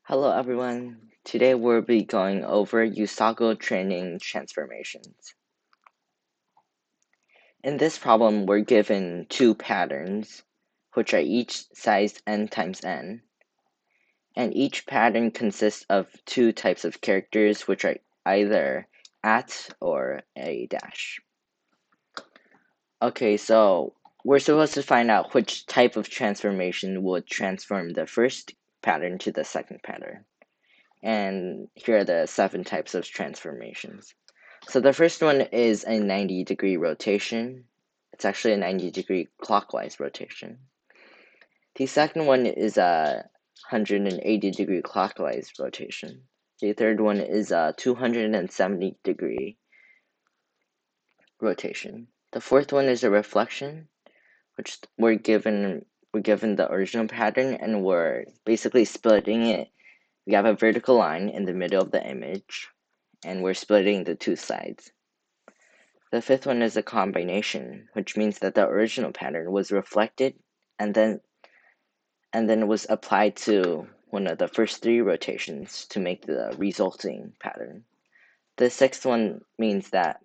Hello everyone. Today we'll be going over usaco-training transformations. In this problem, we're given two patterns, which are each size n times n, and each pattern consists of two types of characters, which are either at or a dash. Okay, so we're supposed to find out which type of transformation would transform the first pattern to the second pattern. And here are the 7 types of transformations. So the first one is a 90-degree rotation. It's actually a 90-degree clockwise rotation. The second one is a 180-degree clockwise rotation. The third one is a 270-degree rotation. The fourth one is a reflection, which we're given the original pattern and we're basically splitting it. We have a vertical line in the middle of the image, and we're splitting the two sides. The fifth one is a combination, which means that the original pattern was reflected and then was applied to one of the first 3 rotations to make the resulting pattern. The sixth one means that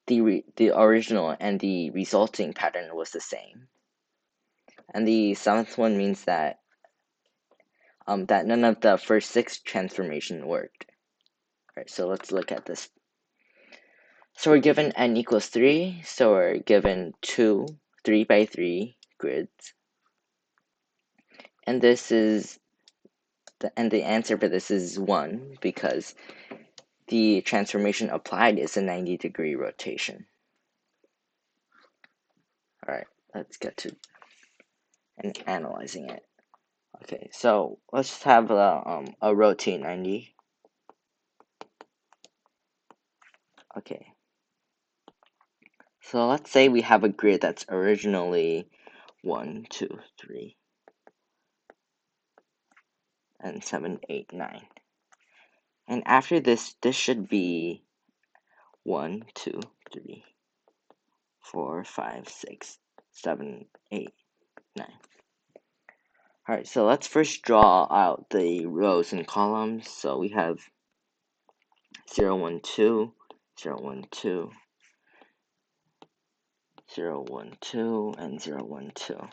the original and the resulting pattern was the same. And the seventh one means that that none of the first 6 transformation worked. Alright, so let's look at this. So we're given n equals 3, so we're given 2 3 by 3 grids. And this is the answer for this is 1 because the transformation applied is a 90-degree rotation. Alright, let's get to analyzing it. Okay, so let's have a rotate 90. Okay. So let's say we have a grid that's originally 1, 2, 3, and 7, 8, 9. And after this should be 1, 2, 3, 4, 5, 6, 7, 8, 9. Alright, so let's first draw out the rows and columns. So we have 0, 1, 2, 0, 1, 2, 0, 1, 2, and 0, 1, 2.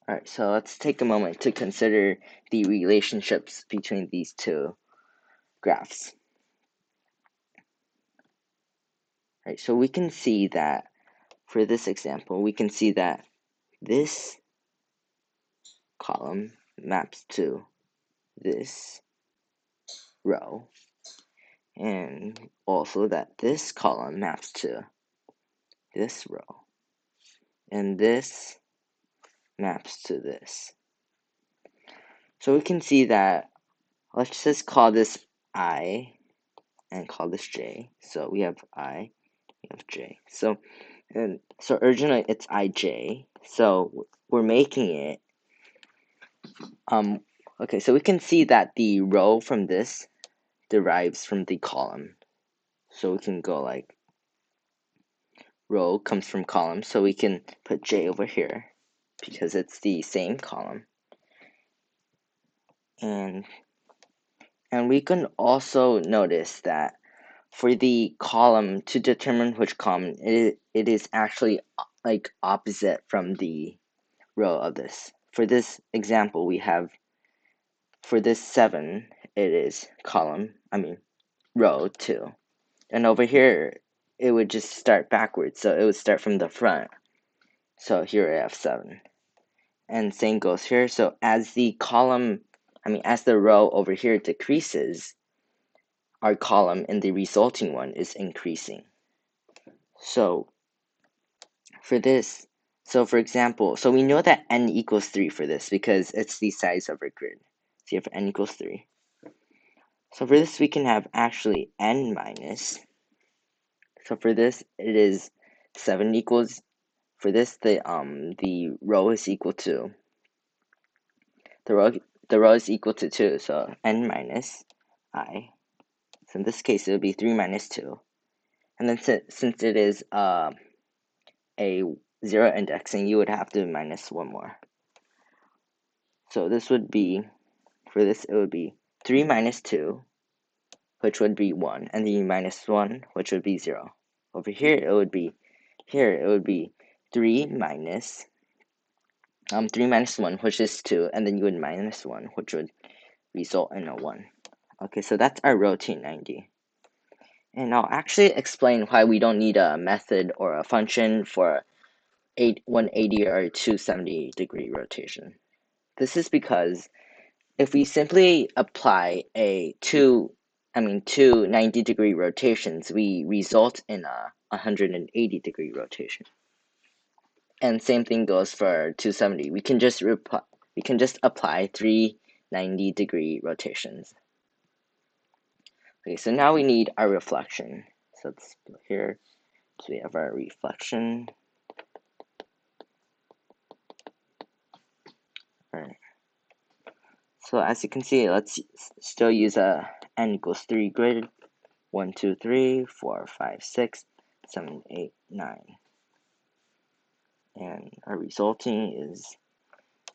Alright, so let's take a moment to consider the relationships between these two graphs. Alright, so we can see that for this example, we can see that this column maps to this row, and also that this column maps to this row, and this maps to this. So we can see that, let's just call this I and call this J. So we have I, we have J. So originally it's IJ. So we're making it okay, so we can see that the row from this derives from the column. So we can go like row comes from column, so we can put J over here because it's the same column. And we can also notice that for the column, to determine which column, it is actually like opposite from the row of this. For this example, we have, for this 7, it is row 2. And over here, it would just start backwards, so it would start from the front. So here I have 7. And same goes here. So as the row over here decreases, our column in the resulting one is increasing. So for this, for example, so we know that n equals 3 for this because it's the size of our grid. So you have n equals 3. So for this, we can have actually n minus. So for this, it is 7 equals. For this, the row is equal to the row is equal to 2. So n minus I. So in this case, it would be 3 minus 2. And then since it is a 0 indexing, you would have to minus 1 more. So this would be, for this, it would be 3 minus 2, which would be 1, and then minus 1, which would be 0. Over here, it would be 3 minus 1, which is 2, and then you would minus 1, which would result in a 1. Okay, so that's our rotate 90. And I'll actually explain why we don't need a method or a function for 180 or 270-degree rotation. This is because if we simply apply two 90-degree rotations, we result in a 180-degree rotation. And same thing goes for 270. We can just apply 3 90-degree rotations. Okay, so now we need our reflection. So let's go here. So we have our reflection. Alright. So as you can see, let's still use a n equals 3 grid. 1, 2, 3, 4, 5, 6, 7, 8, 9. And our resulting is,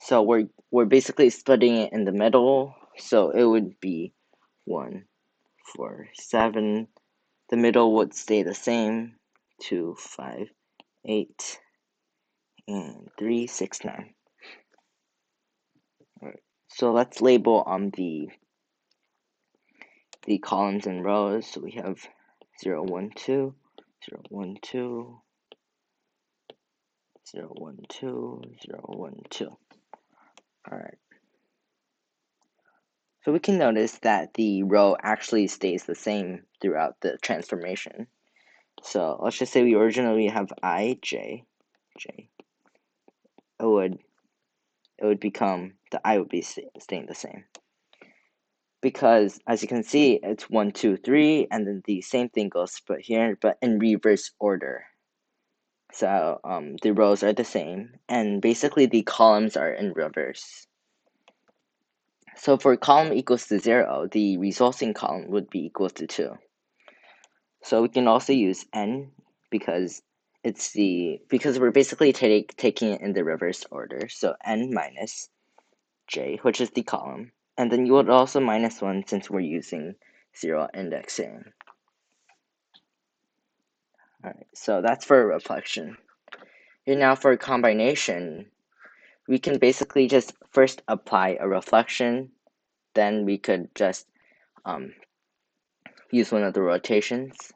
so we're basically splitting it in the middle. So it would be 1, 4, 7. The middle would stay the same. 2, 5, 8, and 3, 6, 9. Alright. So let's label the columns and rows. So we have 0, 1, 2, 0, 1, 2, 0, 1, 2, 0, 1, 2. Alright. So we can notice that the row actually stays the same throughout the transformation. So let's just say we originally have I, J. It would become, the I would be staying the same. Because as you can see, it's 1, 2, 3, and then the same thing goes put here, but in reverse order. So the rows are the same, and basically the columns are in reverse. So for column equals to 0, the resulting column would be equal to 2. So we can also use n because we're basically taking it in the reverse order. So n minus j, which is the column, and then you would also minus 1 since we're using 0 indexing. Alright, so that's for reflection. And now for combination, we can basically just first apply a reflection, then we could just use one of the rotations,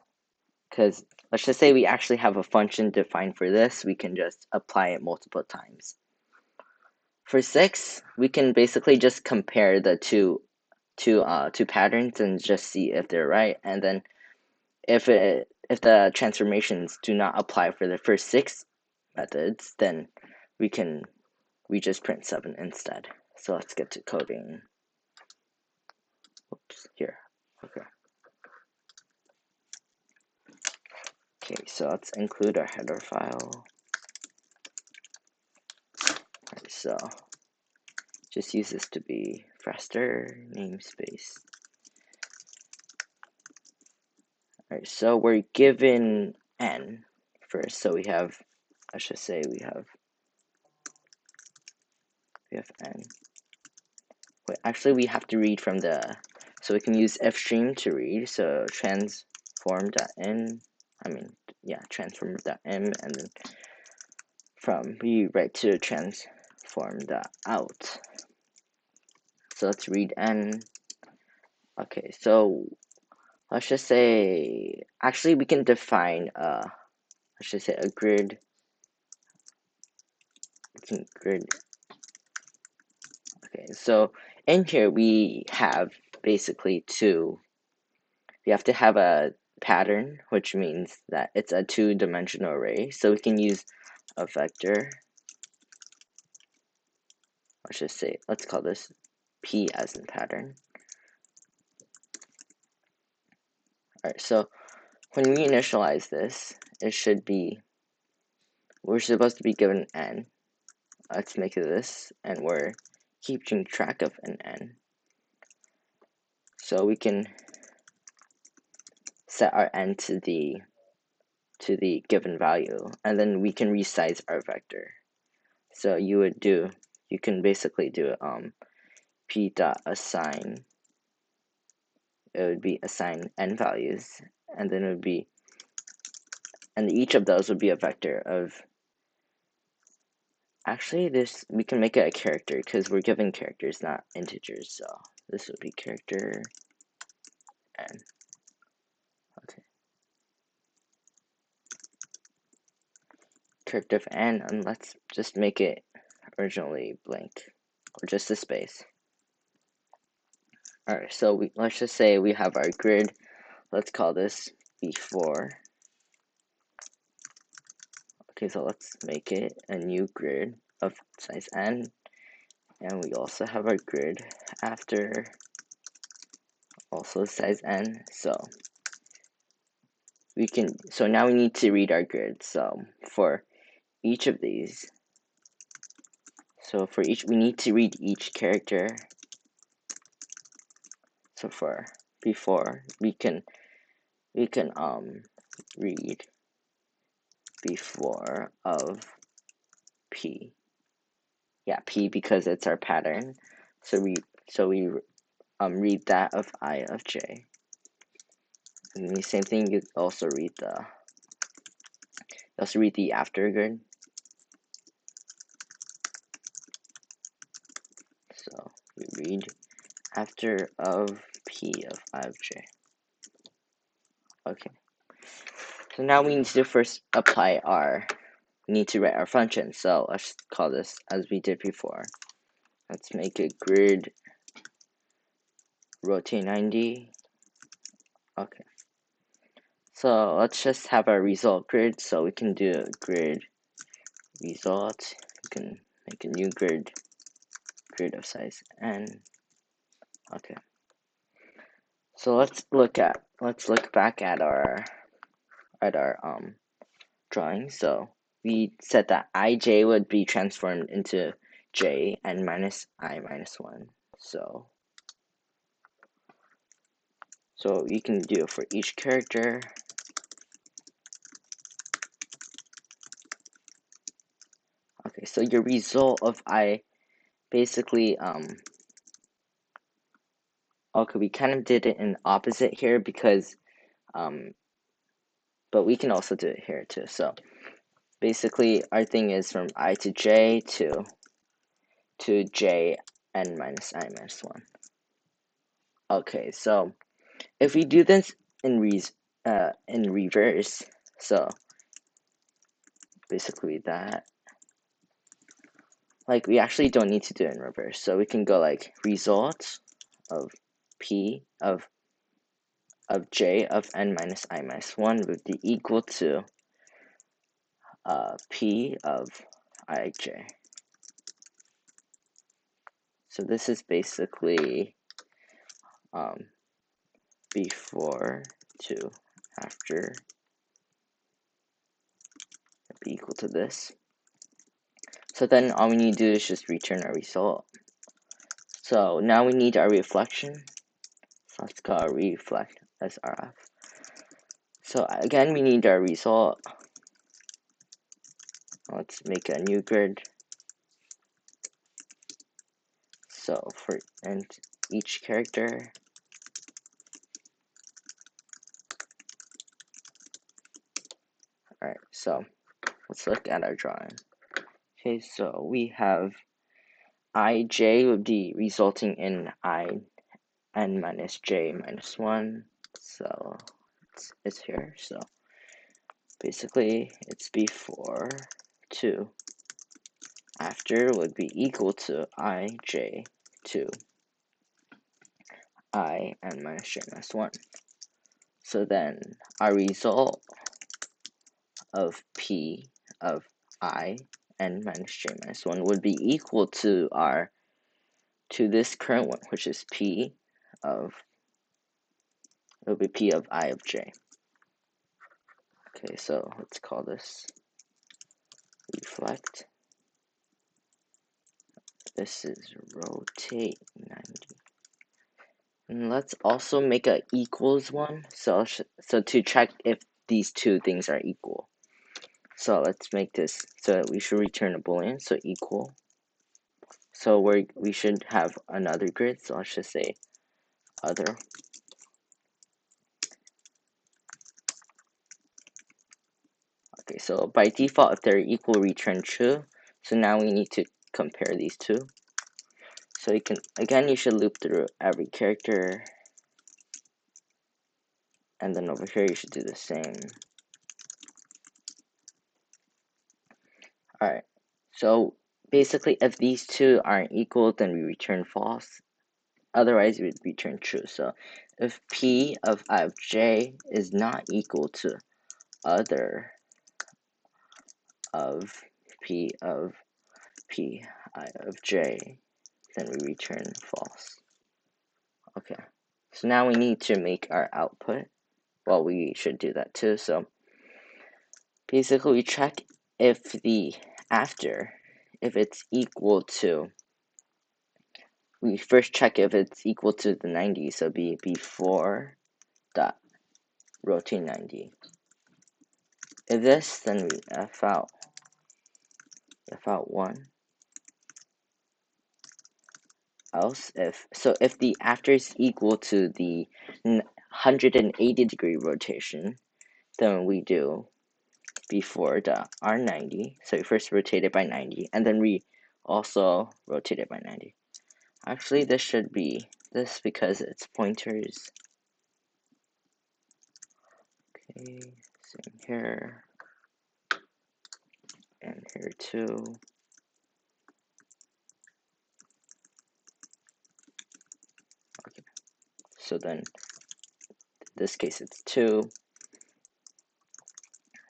because let's just say we actually have a function defined for this, we can just apply it multiple times. For 6, we can basically just compare the two patterns and just see if they're right, and then if the transformations do not apply for the first 6 methods, then we just print 7 instead. So let's get to coding. Oops, here. Okay. Okay, so let's include our header file. Alright, so just use this to be faster, namespace. Alright, so we're given n first, so we have, let's just say we have n. Wait, actually we have to read from the, so we can use fstream to read, so transform.m, and then we write to transform.out. So let's read n. Okay, so let's just say, actually we can define let's just say a grid. Okay, so in here we have basically we have to have a pattern, which means that it's a 2-dimensional array. So we can use a vector. Let's call this P as in pattern. Alright, so when we initialize this, we're supposed to be given n. Let's make it this, and we're keeping track of an n. So we can set our n to the to the given value, and then we can resize our vector. So you can basically do p dot assign. It would be assign n values, and then it would be, and each of those would be a vector of. Actually, we can make it a character because we're given characters, not integers. So this would be character n. Okay. Character of n, and let's just make it originally blank, or just a space. Alright, so let's just say we have our grid. Let's call this before. Okay, so let's make it a new grid of size n. And we also have our grid after, also size n. So now we need to read our grid. So for each of these, we need to read each character. So for before, we can read before of p. Yeah, p because it's our pattern. So we read that of I of j. And the same thing, you also read the after grid. So we read after of p of I of j. Okay. So now we need to first we need to write our function. So let's call this as we did before. Let's make it grid rotate 90. Okay. So let's just have our result grid. So we can do grid result. We can make a new grid of size n. Okay. So let's look back at our drawing. So we said that ij would be transformed into j n minus I minus 1. So you can do it for each character. Okay, so your result of I basically okay, we kind of did it in opposite here because but we can also do it here too. So basically our thing is from I to j to j n minus I minus 1. Okay, so if we do this in reverse, so basically that, like, we actually don't need to do it in reverse. So we can go like result of p of j of n minus I minus 1 would be equal to p of ij. So this is basically before to after be equal to this. So then all we need to do is just return our result. So now we need our reflection. So let's call our reflect as RF. So again, we need our result. Let's make a new grid. So for each character, alright, so let's look at our drawing. Okay, so we have ij would be resulting in I n minus j minus 1. So it's here. So basically it's before to after would be equal to ij to I n minus j minus 1. So then our result of p of I n minus j minus 1 would be equal to this current one, which is p of, it would be p of I of j. Okay, so let's call this reflect. This is rotate 90. And let's also make a equals one. So to check if these two things are equal. So let's make this so that we should return a boolean, so equal. So we should have another grid, so let's just say other. Okay, so by default, if they're equal, return true. So now we need to compare these two. So you can, again, you should loop through every character. And then over here, you should do the same. Alright, so basically, if these two aren't equal, then we return false. Otherwise, we would return true. So if P of I of j is not equal to other of P of P I of j, then we return false. Okay, so now we need to make our output. Well, we should do that too. So basically, we check if the after, if it's equal to, we first check if it's equal to the 90, so be before dot rotate 90. If this, then we f out 1. Else if the after is equal to the 180-degree rotation, then we do before the R90. So we first rotate it by 90, and then we also rotate it by 90. Actually, this should be this because it's pointers. Okay, same here. And here too. Okay, so then in this case it's 2.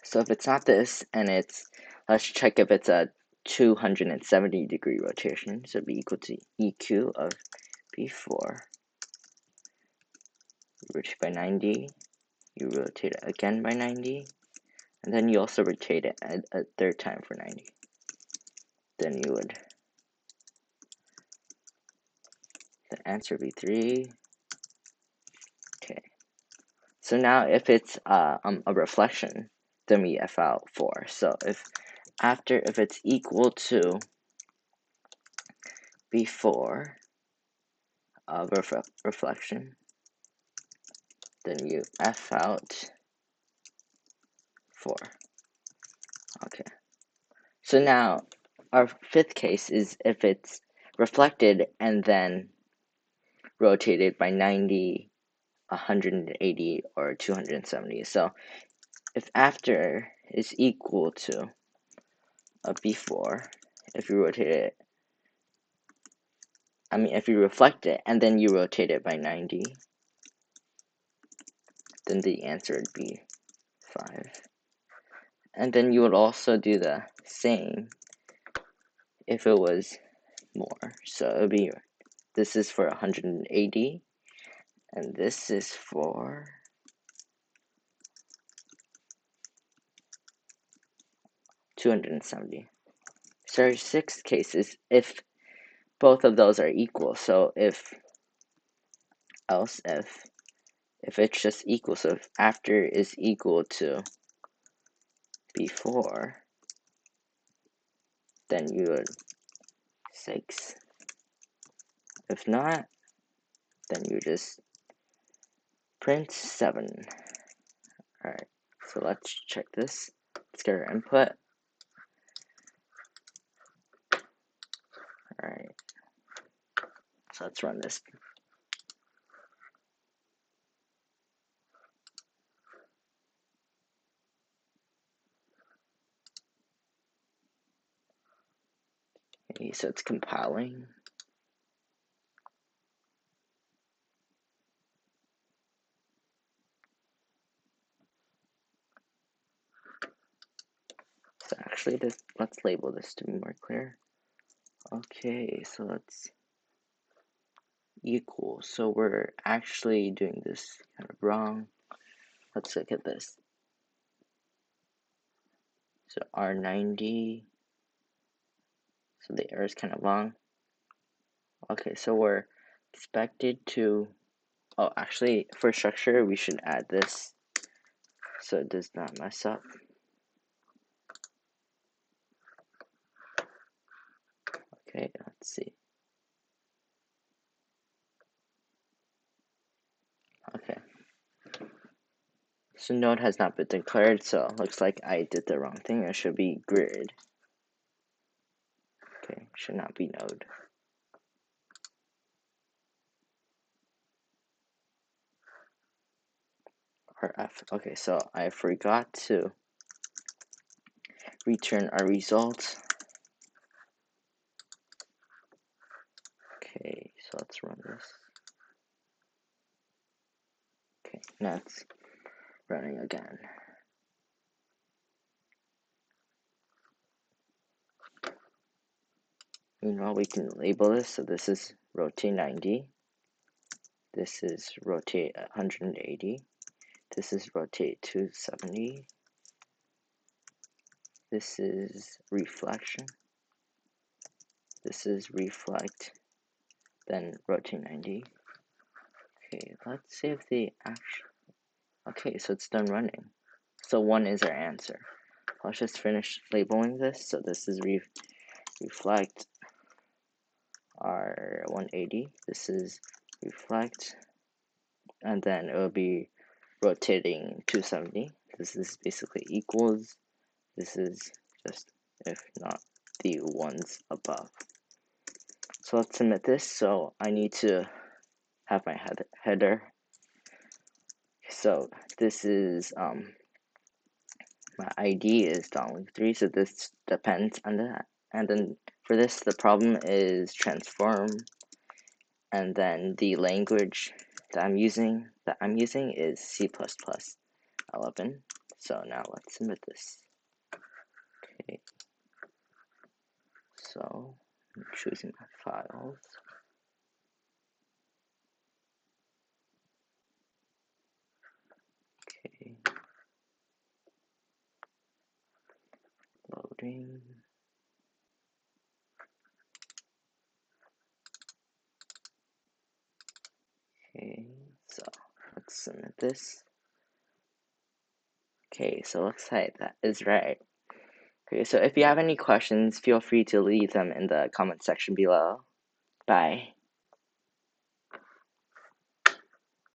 So if it's not this, and it's, let's check if it's a 270-degree rotation, so it'd be equal to EQ of B4. You rotate by 90, you rotate it again by 90, and then you also rotate it a third time for 90. Then you would, the answer would be 3. Okay. So now if it's a reflection, then we f out 4. So if it's equal to before of reflection, then you f out 4. Okay. So now our fifth case is if it's reflected and then rotated by 90, 180, or 270. So if after is equal to a before, if you rotate it, if you reflect it and then you rotate it by 90, then the answer would be 5. And then you would also do the same if it was more. So it would be, this is for 180, and this is for 270. So our sixth case is if both of those are equal. So if it's just equal, so if after is equal to before, then you would 6. If not, then you just print 7. Alright, so let's check this. Let's get our input. Alright, so let's run this. Okay, so it's compiling. So actually, let's label this to be more clear. Okay, so let's equal. So we're actually doing this kind of wrong. Let's look at this. So R90. So the error is kind of long. Okay, so we're expected to, oh, actually, for structure, we should add this so it does not mess up. Okay, let's see. Okay. So node has not been declared, so it looks like I did the wrong thing. It should be grid. Okay, should not be node. Or F. Okay, so I forgot to return our results. Okay, so let's run this. Okay, now it's running again. Meanwhile, we can label this. So this is rotate 90. This is rotate 180. This is rotate 270. This is reflection. This is reflect, then rotate 90. Okay, let's see if the actual. Okay, so it's done running. So 1 is our answer. Let's just finish labeling this. So this is reflect our 180. This is reflect, and then it will be rotating 270. This is basically equals. This is just if not the ones above. So let's submit this. So I need to have my header. So this is my ID is .link3, so this depends on that. And then for this, the problem is transform, and then the language that I'm using is C++11. So now let's submit this. Okay. So I'm choosing my files. Okay. Loading. Okay, so let's submit this. Okay, so looks like that is right. Okay, so if you have any questions, feel free to leave them in the comment section below. Bye.